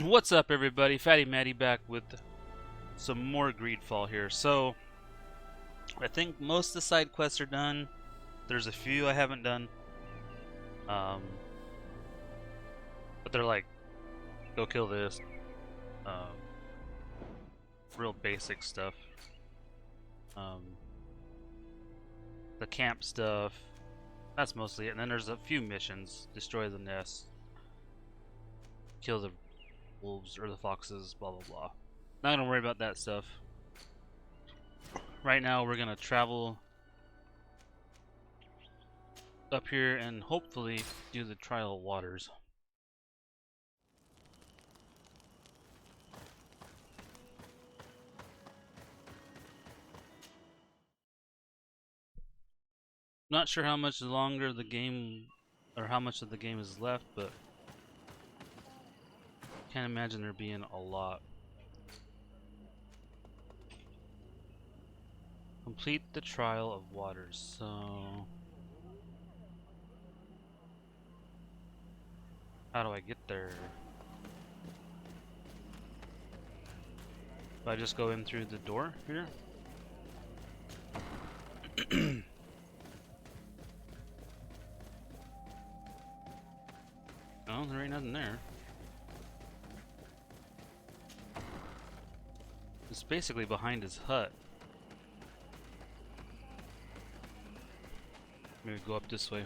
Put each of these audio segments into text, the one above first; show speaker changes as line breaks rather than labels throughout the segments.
What's up, everybody? Fatty Matty back with some more Greedfall here. So, I think most of the side quests are done. There's a few I haven't done. But they're like, go kill this. Um, real basic stuff. The camp stuff. That's mostly it. And then there's a few missions. Destroy the nest. Kill the wolves or the foxes, blah blah blah. Not gonna worry about that stuff. Right now we're gonna travel up here and hopefully do the trial waters. Not sure how much longer the game or how much of the game is left, but can't imagine there being a lot. Complete the trial of waters. So how do I get there? Do I just go in through the door here? No, there ain't nothing there. It's basically behind his hut. Maybe go up this way.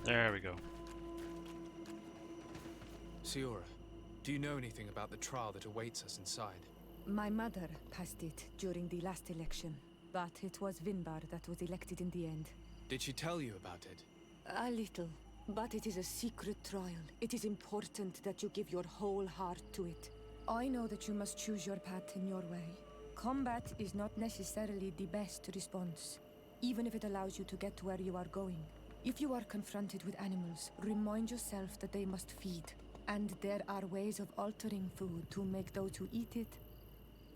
There we go.
Siora, do you know anything about the trial that awaits us inside?
My mother passed it during the last election, but it was Vinbar that was elected in the end.
Did she tell you about it?
A little, but it is a secret trial. It is important that you give your whole heart to it. I know that you must choose your path in your way. Combat is not necessarily the best response, even if it allows you to get to where you are going. If you are confronted with animals, remind yourself that they must feed, and there are ways of altering food to make those who eat it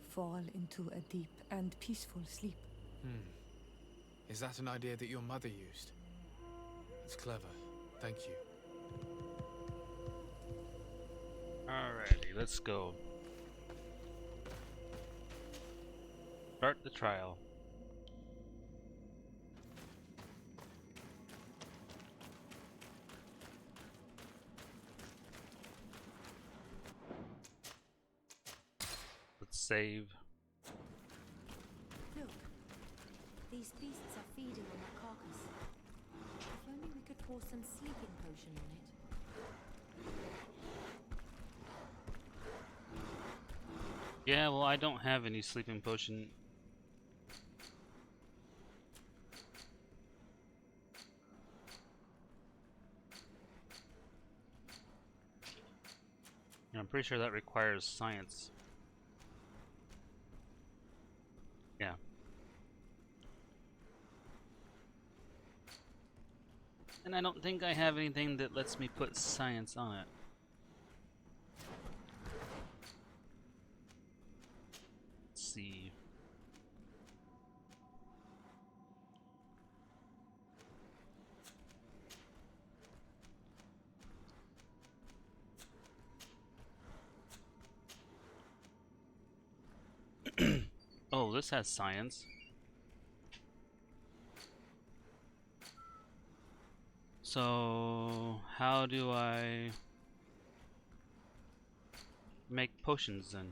fall into a deep and peaceful sleep.
Is that an idea that your mother used? It's clever. Thank you.
Alrighty, let's go. Start the trial. Let's save.
Look, these beasts are feeding on that carcass. If only we could pour some sleeping potion on it.
Yeah, well, I don't have any sleeping potion. And I'm pretty sure that requires science. Yeah. And I don't think I have anything that lets me put science on it. Let's see. Oh, this has science. So, how do I make potions then?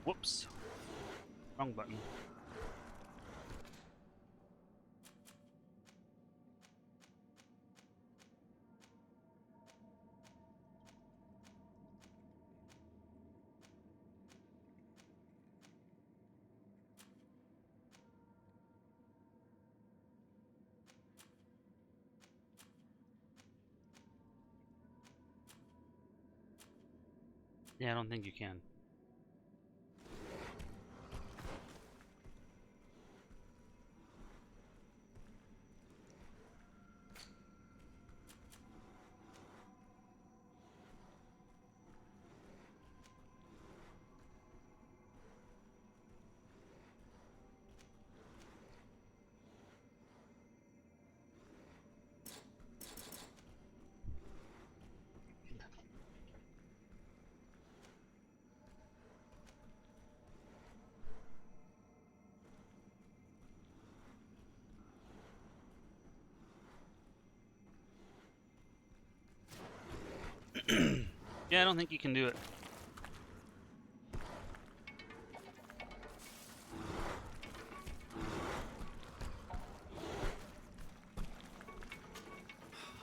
Whoops. Wrong button. Yeah, I don't think you can. Yeah, I don't think you can do it.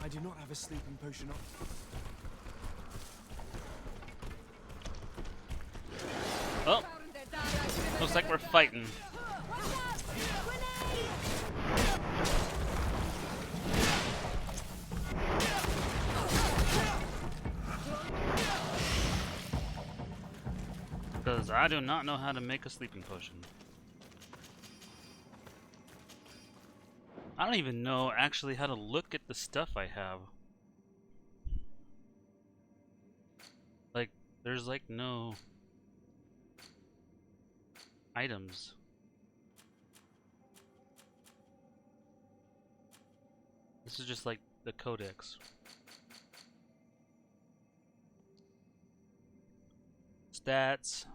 I do not have a sleeping potion on.
Oh, looks like we're fighting. Because I do not know how to make a sleeping potion. I don't even know actually how to look at the stuff I have. Like, there's like no items. This is just like the codex. Stats.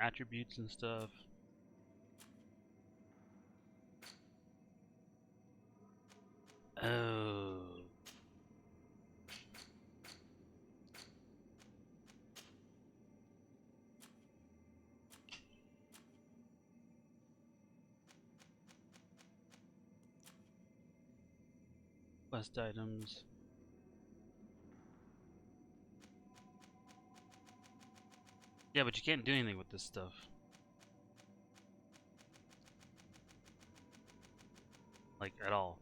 Attributes and stuff. Oh. Quest items. Yeah, but you can't do anything with this stuff. Like, at all.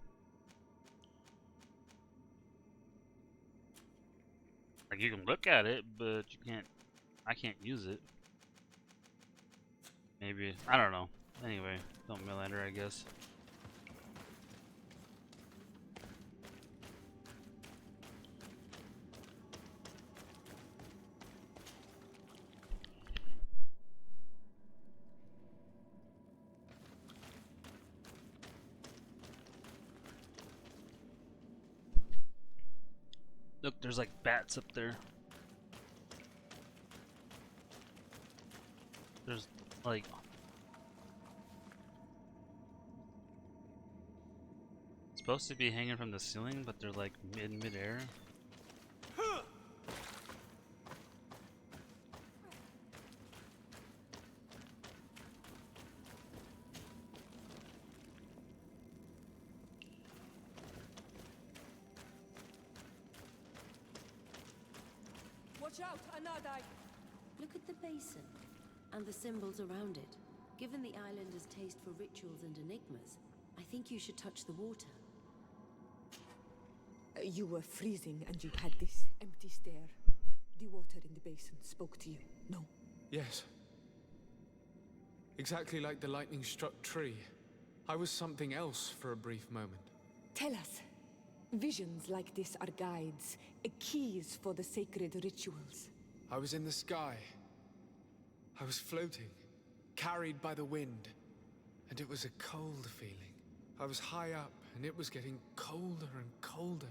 Like, you can look at it, but you can't... I can't use it. Maybe. I don't know. Anyway, don't Millander, I guess. Look, there's like bats up there. There's like... supposed to be hanging from the ceiling, but they're like mid-air.
Watch out, Anadai!
Look at the basin and the symbols around it. Given the islander's taste for rituals and enigmas, I think you should touch the water.
You were freezing and you had this empty stare. The water in the basin spoke to you, no?
Yes. Exactly like the lightning-struck tree. I was something else for a brief moment.
Tell us. Visions like this are guides, keys for the sacred rituals.
I was in the sky. I was floating, carried by the wind, and it was a cold feeling. I was high up, and it was getting colder and colder.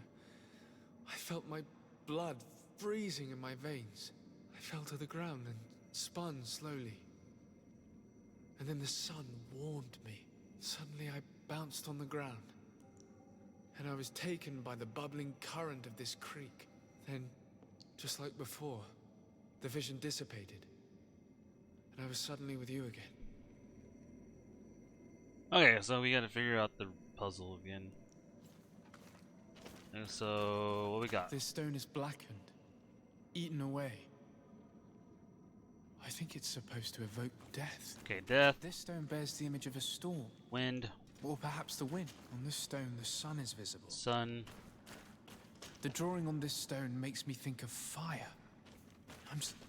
I felt my blood freezing in my veins. I fell to the ground and spun slowly. And then the sun warmed me. Suddenly I bounced on the ground, and I was taken by the bubbling current of this creek. Then, just like before, the vision dissipated, and I was suddenly with you again.
Okay, so we gotta figure out the puzzle again. And so, what we got?
This stone is blackened, eaten away. I think it's supposed to evoke death.
Okay, death,
This stone bears the image of a storm,
wind,
or perhaps the wind. On this stone, the sun is visible.
sun.
The drawing on this stone makes me think of fire.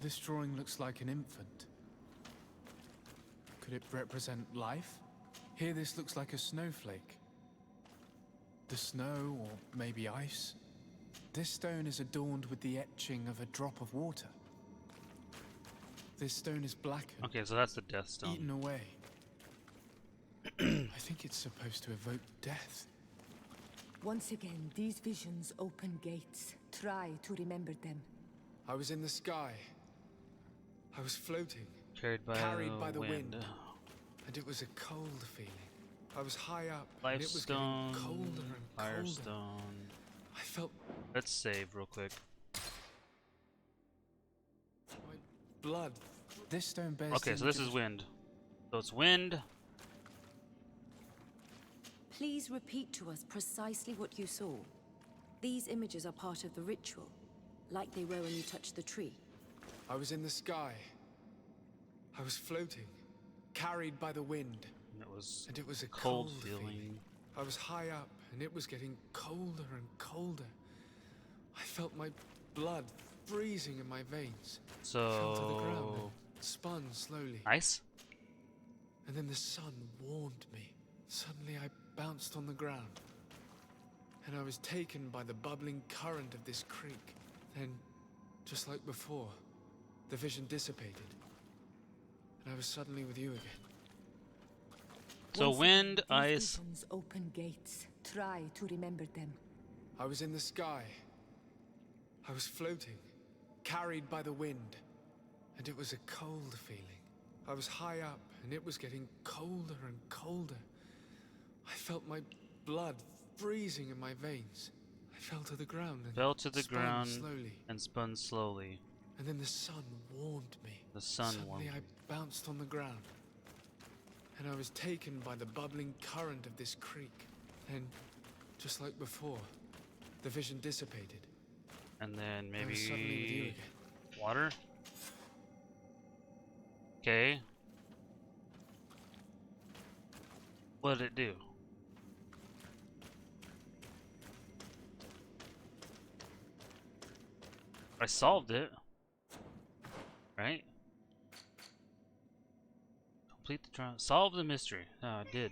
This drawing looks like an infant. Could it represent life? Here this looks like a snowflake. The snow, or maybe ice. This stone is adorned with the etching of a drop of water. This stone is blackened,
Okay, so that's the death stone.
eaten away. I think it's supposed to evoke death.
Once again, these visions open gates. Try to remember them.
I was in the sky. I was floating,
Carried by
the
wind.
wind. And it was a cold feeling. I was high up, and
Life
it was
stone,
getting colder and colder.
fire stone.
I felt
Let's save real quick.
My blood.
This stone bears
Okay,
the
so this
image
is
of
wind. So it's wind.
Please repeat to us precisely what you saw. These images are part of the ritual, like they were when you touched the tree.
I was in the sky. I was floating, carried by the wind,
And
and it was a
cold
cold
feeling.
I was high up, and it was getting colder and colder. I felt my blood freezing in my veins. Fell to the ground
So
and spun slowly.
nice.
And then the sun warmed me. Suddenly I bounced on the ground. And I was taken by the bubbling current of this creek. Then, just like before, the vision dissipated. And I was suddenly with you again.
So
Once
wind,
again, these
ice.
visions open gates. Try to remember them.
I was in the sky. I was floating, carried by the wind. And it was a cold feeling. I was high up, and it was getting colder and colder. I felt my blood freezing in my veins. I fell to the ground and
Fell to the
spun
ground
slowly.
and spun slowly.
And then the sun warmed me.
The sun
Suddenly
warmed
I
me.
bounced on the ground. And I was taken by the bubbling current of this creek. Then, just like before, the vision dissipated.
And then
I was suddenly with you
maybe
again.
water. Okay. What did it do? I solved it. Right? Complete the trial. Solve the mystery. Oh, I did.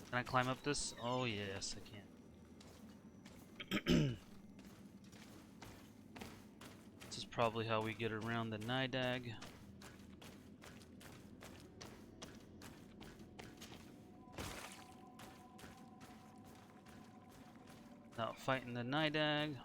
Can I climb up this? Oh, yes, I can. This is probably how we get around the Nidag. Not fighting the Nidag.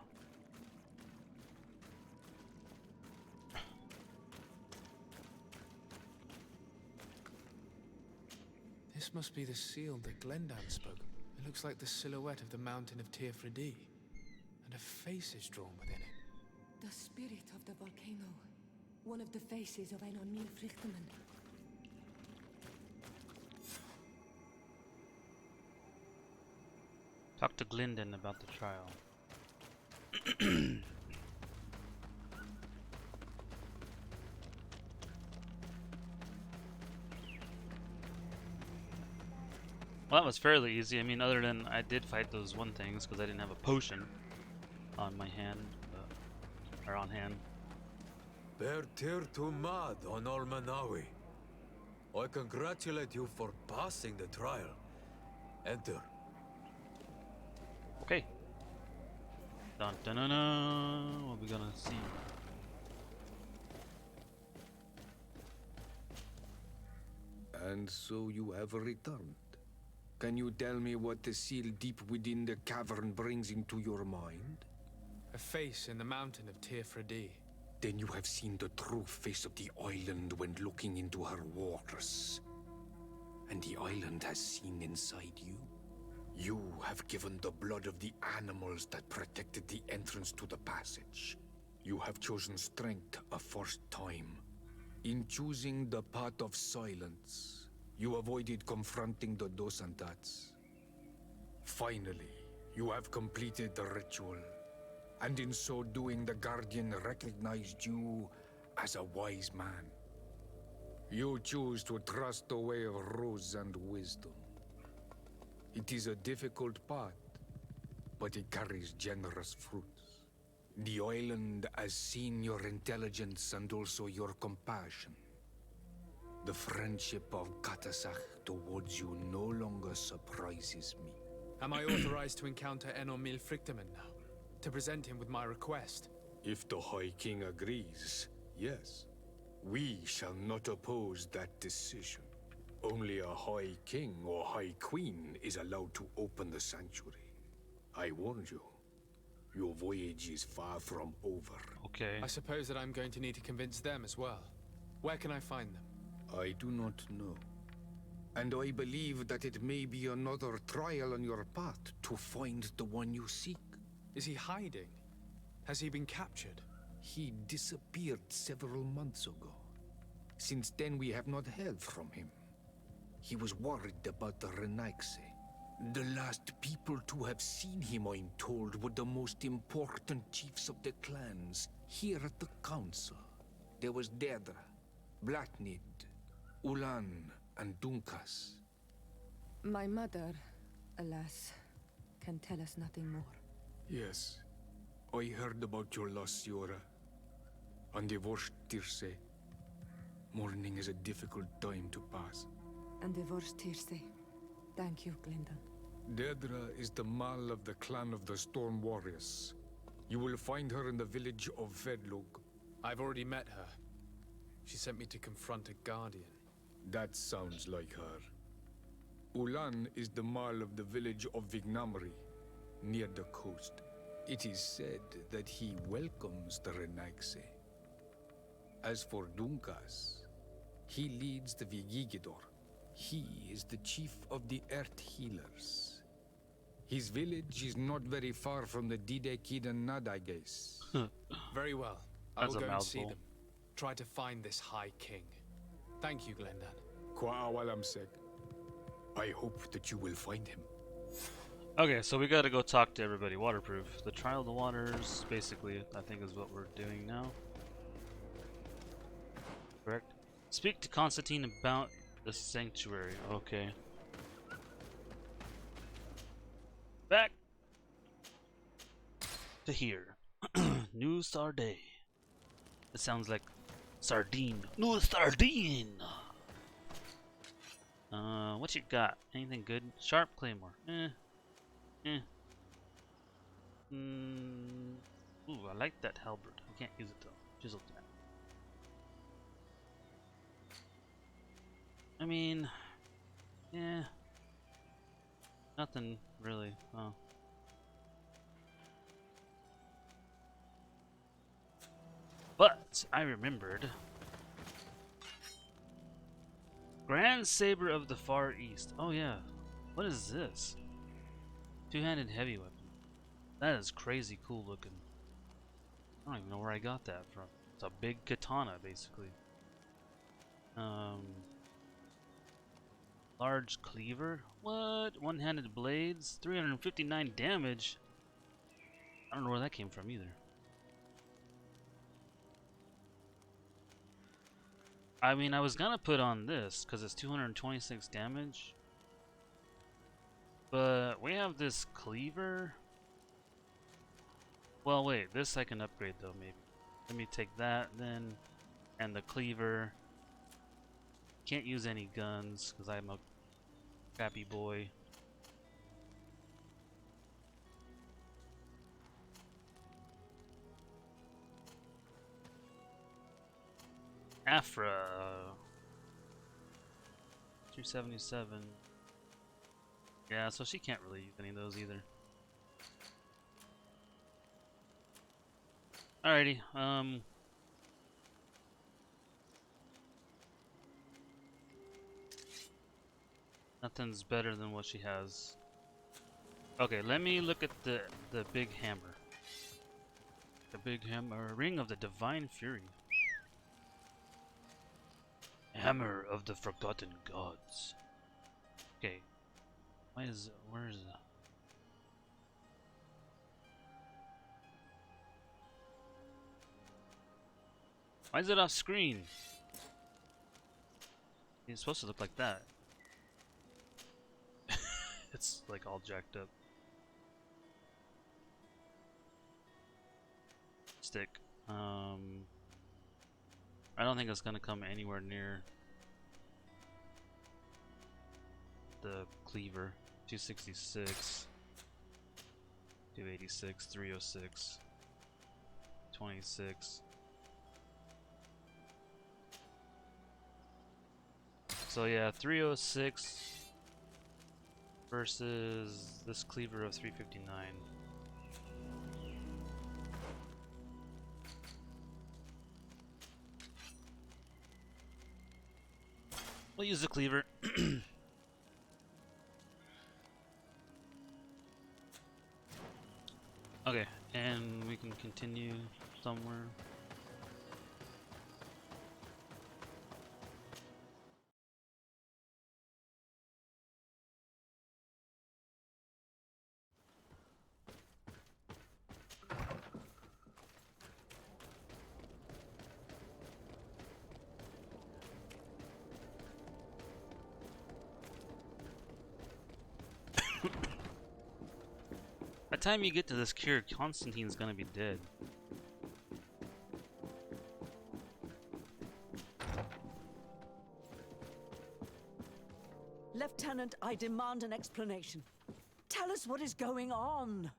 This must be the seal that Glendan spoke. It looks like the silhouette of the mountain of Teofredi. And a face is drawn within it.
The spirit of the volcano. One of the faces of Einar Frichterman.
Talk to Glyndon about the trial. Well, that was fairly easy. I mean, other than I did fight those one things because I didn't have a potion on my hand, or on hand.
Bertir to mad on Almanawi. I congratulate you for passing the trial. Enter.
Okay. Dun dun dun dun. What are we gonna see?
And so you have returned. Can you tell me what the seal deep within the cavern brings into your mind?
A face in the mountain of Teofredi.
Then you have seen the true face of the island when looking into her waters. And the island has seen inside you. You have given the blood of the animals that protected the entrance to the passage. You have chosen strength a first time. In choosing the path of silence, you avoided confronting the Dosantats. Finally, you have completed the ritual. And in so doing, the Guardian recognized you as a wise man. You choose to trust the way of rules and wisdom. It is a difficult path, but it carries generous fruits. The island has seen your intelligence and also your compassion. The friendship of Katasach towards you no longer surprises me.
Am I authorized to encounter Einar Frichterman now? To present him with my request?
If the High King agrees, yes. We shall not oppose that decision. Only a High King or High Queen is allowed to open the sanctuary. I warned you. Your voyage is far from over.
Okay.
I suppose that I'm going to need to convince them as well. Where can I find them?
I do not know. And I believe that it may be another trial on your path to find the one you seek.
Is he hiding? Has he been captured?
He disappeared several months ago. Since then, we have not heard from him. He was worried about the Renaigse. The last people to have seen him, I'm told, were the most important chiefs of the clans here at the council. There was Deirdre, Blatnid, Ulan, and Dunkas.
My mother, alas, can tell us nothing more.
Yes, I heard about your loss, Yora. And divorced Tirce. Mourning is a difficult time to pass.
And divorced Tirce. Thank you, Glendan.
Deirdre is the Mal of the clan of the Storm Warriors. You will find her in the village of Vedlug.
I've already met her. She sent me to confront a guardian.
That sounds like her. Ulan is the Mal of the village of Vignamri, near the coast. It is said that he welcomes the Renaigse. As for Dunkas, he leads the Vigigidor. He is the chief of the Earth Healers. His village is not very far from the Didekid and Nadages.
Very well. I
That's
will
a
go and see
mouthful.
them. Try to find this High King. Thank you, Glendan.
Kwa'awalamsek. I hope that you will find him.
Okay, so we gotta go talk to everybody. Waterproof. The Trial of the Waters, basically, I think is what we're doing now. Correct? Speak to Constantine about the sanctuary. Okay. Back to here. New Star Day. It sounds like sardine. New sardine! What you got? Anything good? Sharp Claymore. Ooh, I like that halberd. I can't use it though. Chiseled that. I mean, yeah. Nothing really. Oh. But I remembered. Grand Saber of the Far East. Oh yeah. What is this? Two-handed heavy weapon. That is crazy cool looking. I don't even know where I got that from. It's a big katana basically. Large cleaver? What? One-handed blades? 359 damage? I don't know where that came from either. I mean, I was gonna put on this because it's 226 damage. But we have this cleaver. Well, wait, this I can upgrade though, maybe. Let me take that then, and the cleaver. Can't use any guns because I'm a crappy boy. Afra. 277. Yeah, so she can't really use any of those either. Alrighty, nothing's better than what she has. Okay, let me look at the big hammer. The big hammer. Ring of the Divine Fury. Hammer of the Forgotten Gods. Okay. Where is it? Why is it off screen? It's supposed to look like that. It's like all jacked up. Stick. I don't think it's gonna come anywhere near the cleaver. 266, 286, 306, 26. So yeah, 306 versus this cleaver of 359. We'll use the cleaver. Okay, and we can continue somewhere. By the time you get to this cure, Constantine's gonna be dead.
Lieutenant, I demand an explanation. Tell us what is going on.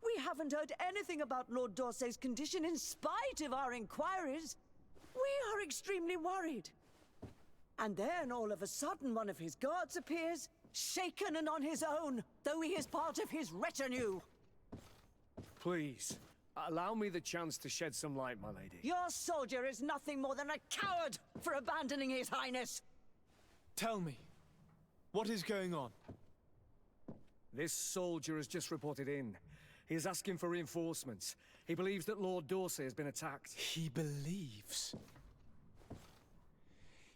We haven't heard anything about Lord Dorsey's condition in spite of our inquiries. We are extremely worried. And then all of a sudden one of his guards appears, shaken and on his own, though he is part of his retinue.
Please, allow me the chance to shed some light, my lady.
Your soldier is nothing more than a coward for abandoning his highness.
Tell me, what is going on?
This soldier has just reported in. He is asking for reinforcements. He believes that Lord Dorsey has been attacked.
He believes.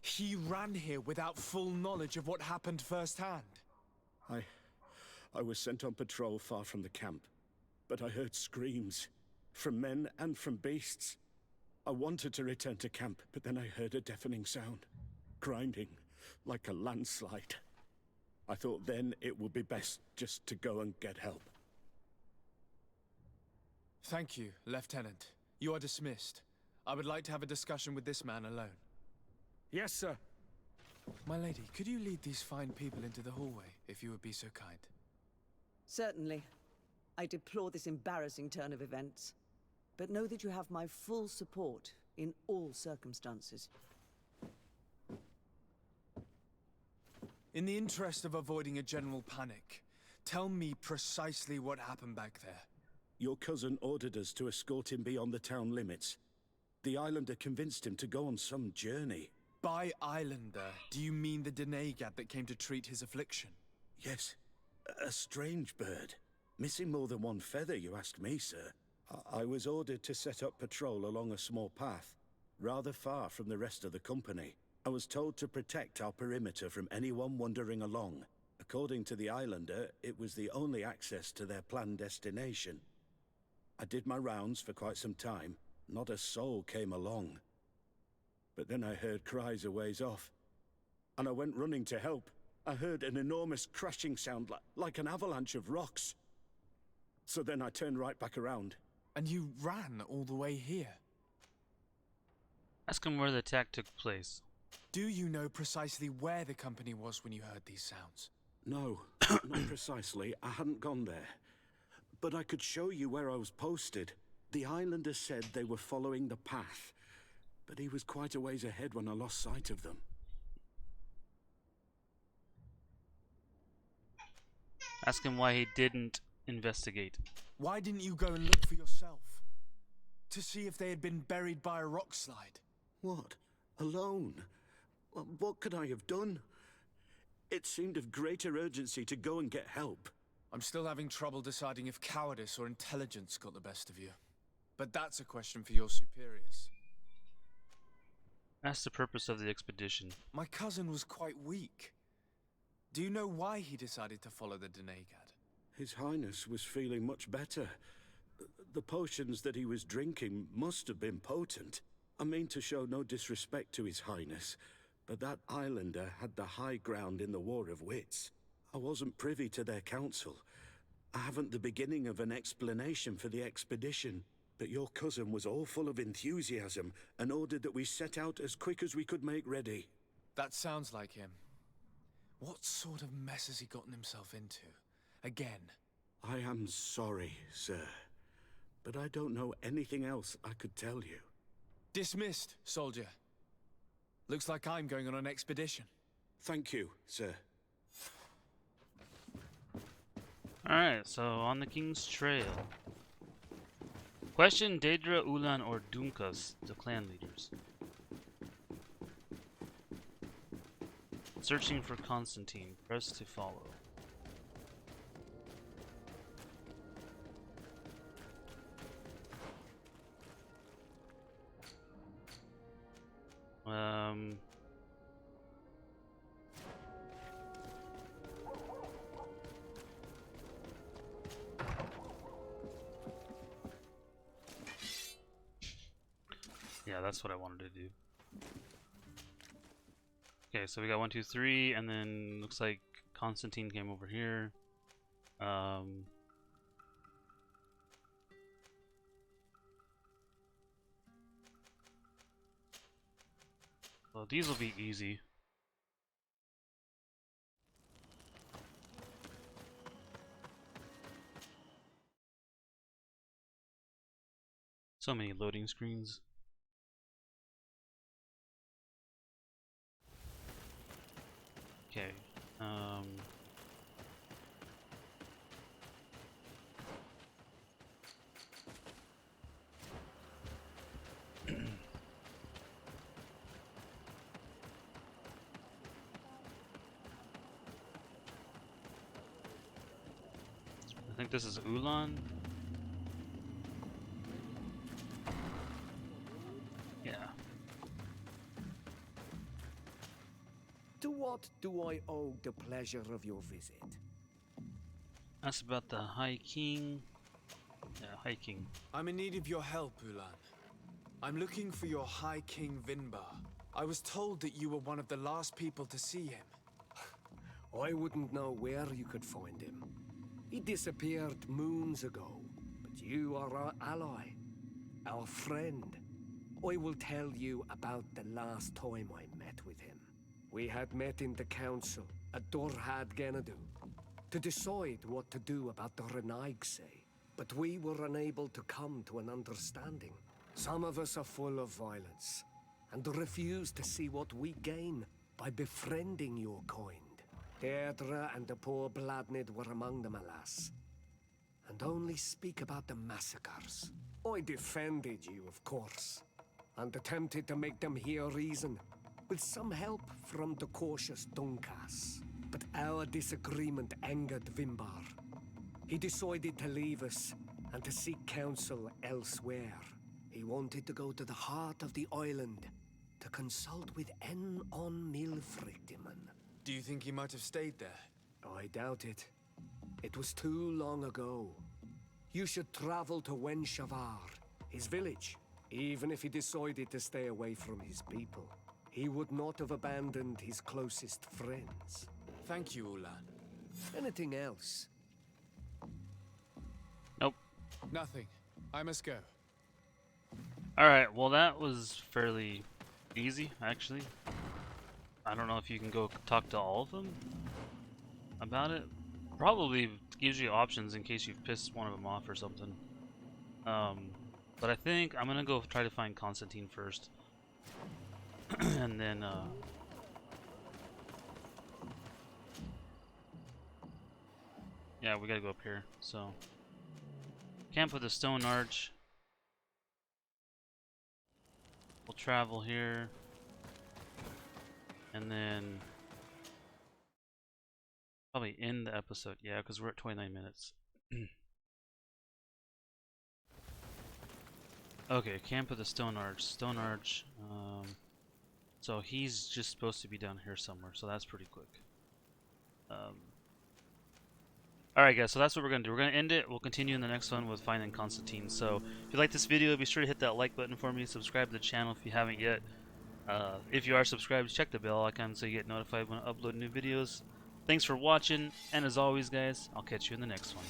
He ran here without full knowledge of what happened firsthand.
I was sent on patrol far from the camp, but I heard screams from men and from beasts. I wanted to return to camp, but then I heard a deafening sound, grinding like a landslide. I thought then it would be best just to go and get help.
Thank you, Lieutenant. You are dismissed. I would like to have a discussion with this man alone.
Yes, sir.
My lady, could you lead these fine people into the hallway, if you would be so kind?
Certainly. I deplore this embarrassing turn of events, but know that you have my full support in all circumstances.
In the interest of avoiding a general panic, tell me precisely what happened back there.
Your cousin ordered us to escort him beyond the town limits. The islander convinced him to go on some journey.
By islander, do you mean the Denegad that came to treat his affliction?
Yes, a strange bird. Missing more than one feather, you ask me, sir. I was ordered to set up patrol along a small path, rather far from the rest of the company. I was told to protect our perimeter from anyone wandering along. According to the islander, it was the only access to their planned destination. I did my rounds for quite some time. Not a soul came along. But then I heard cries a ways off, and I went running to help. I heard an enormous crashing sound like an avalanche of rocks. So then I turned right back around.
And you ran all the way here?
Ask him where the attack took place.
Do you know precisely where the company was when you heard these sounds?
No, not precisely. I hadn't gone there. But I could show you where I was posted. The islander said they were following the path, but he was quite a ways ahead when I lost sight of them.
Ask him why he didn't investigate.
Why didn't you go and look for yourself? To see if they had been buried by a rock slide?
What? Alone? What could I have done? It seemed of greater urgency to go and get help.
I'm still having trouble deciding if cowardice or intelligence got the best of you. But that's a question for your superiors.
Ask the purpose of the expedition.
My cousin was quite weak. Do you know why he decided to follow the Denegad?
His Highness was feeling much better. The potions that he was drinking must have been potent. I mean to show no disrespect to His Highness, but that islander had the high ground in the War of Wits. I wasn't privy to their counsel. I haven't the beginning of an explanation for the expedition, but your cousin was all full of enthusiasm and ordered that we set out as quick as we could make ready.
That sounds like him. What sort of mess has he gotten himself into? Again?
I am sorry, sir, but I don't know anything else I could tell you.
Dismissed, soldier. Looks like I'm going on an expedition.
Thank you, sir.
Alright, so on the King's Trail. Question Daedra, Ulan, or Dunkas, the clan leaders. Searching for Constantine. Press to follow. Yeah, that's what I wanted to do. Okay, so we got 1, 2, 3, and then looks like Constantine came over here. Well, these will be easy. So many loading screens. Okay. I think this is Ulan. Yeah.
To what do I owe the pleasure of your visit?
That's about the High King. Yeah, High King.
I'm in need of your help, Ulan. I'm looking for your High King Vinbar. I was told that you were one of the last people to see him.
I wouldn't know where you could find him. He disappeared moons ago, but you are our ally, our friend. I will tell you about the last time I met with him. We had met in the council at Dorhad Genadu to decide what to do about the Renaigse, but we were unable to come to an understanding. Some of us are full of violence and refuse to see what we gain by befriending your kind. Deirdre and the poor Bladnid were among them, alas, and only speak about the massacres. I defended you, of course, and attempted to make them hear reason, with some help from the cautious Dunkas. But our disagreement angered Vinbar. He decided to leave us and to seek counsel elsewhere. He wanted to go to the heart of the island to consult with on Milfrictiman.
Do you think he might have stayed there?
I doubt it. It was too long ago. You should travel to Wenshavar, his village. Even if he decided to stay away from his people, he would not have abandoned his closest friends.
Thank you, Ulan.
Anything else?
Nope.
Nothing. I must go.
Alright, well that was fairly easy, actually. I don't know if you can go talk to all of them about it. Probably gives you options in case you've pissed one of them off or something. But I think I'm gonna go try to find Constantine first. And then, yeah, we gotta go up here, so. Camp with the stone arch. We'll travel here. And then probably end the episode, yeah, because we're at 29 minutes. Okay, camp with the stone arch. Stone arch. So he's just supposed to be down here somewhere, so that's pretty quick. Alright guys, so that's what we're going to do. We're going to end it. We'll continue in the next one with finding Constantine. So if you like this video, be sure to hit that like button for me. Subscribe to the channel if you haven't yet. If you are subscribed, check the bell icon so you get notified when I upload new videos. Thanks for watching, and as always guys, I'll catch you in the next one.